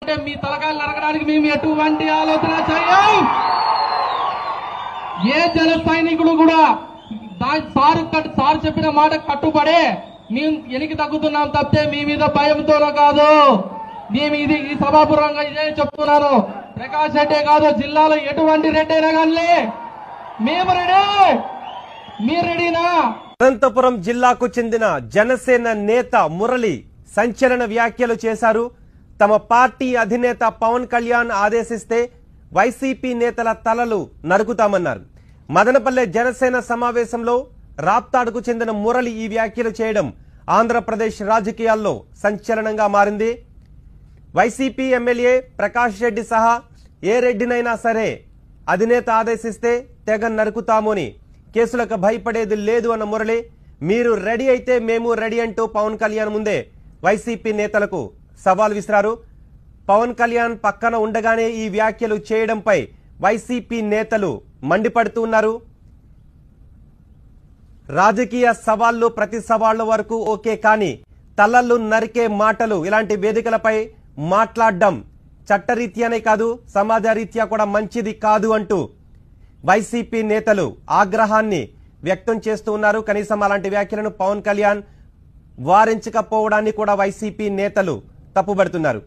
ఎందుకంటే మీ తలకాయలు నరకడానికి మేము ఎటువంటి ఆలోచన చేయం. ఏ జన సైనికుడు కూడా సార్ చెప్పిన మాట కట్టుబడే మేము ఎనికి తగ్గుతున్నాం తప్పితే మీ మీద భయంతోనో కాదు. మేము ఈ సభాపూర్వంగా ఇదే చెప్తున్నాను. ప్రకాష్ రెడ్డే కాదు, జిల్లాలో ఎటువంటి రెడ్డి అయినా కానీ మేము రెడీ. మీరు రెడీనా? అనంతపురం జిల్లాకు చెందిన జనసేన నేత మురళి సంచలన వ్యాఖ్యలు చేశారు. తమ పార్టీ అధినేత పవన్ కళ్యాణ్ ఆదేశిస్తే వైసీపీ నేతల తలలు నరుకుతామన్నారు. మదనపల్లె జనసేన సమావేశంలో రాప్తాడుకు చెందిన మురళి ఈ వ్యాఖ్యలు చేయడం ఆంధ్రప్రదేశ్ రాజకీయాల్లో సంచలనంగా మారింది. వైసీపీ ఎమ్మెల్యే ప్రకాష్ రెడ్డి సహా ఏ రెడ్డినైనా సరే అధినేత ఆదేశిస్తే తెగ నరుకుతాము అని, కేసులకు భయపడేది లేదు అన్న మురళి, మీరు రెడీ అయితే మేము రెడీ అంటూ పవన్ కళ్యాణ్ ముందే వైసీపీ నేతలకు సవాల్ విసిరారు. పవన్ కళ్యాణ్ పక్కన ఉండగానే ఈ వ్యాఖ్యలు చేయడంపై వైసీపీ నేతలు మండిపడుతున్నారు. రాజకీయ సవాళ్లు ప్రతి సవాళ్ల వరకు ఓకే, కానీ తలలు నరికే మాటలు ఇలాంటి వేదికలపై మాట్లాడడం చట్టరీత్యానే కాదు సమాజ రీత్యా కూడా మంచిది కాదు అంటూ వైసీపీ నేతలు ఆగ్రహాన్ని వ్యక్తం చేస్తూ ఉన్నారు. కనీసం అలాంటి వ్యాఖ్యలను పవన్ కళ్యాణ్ వారించకపోవడాన్ని కూడా వైసీపీ నేతలు తప్పుబడుతున్నారు.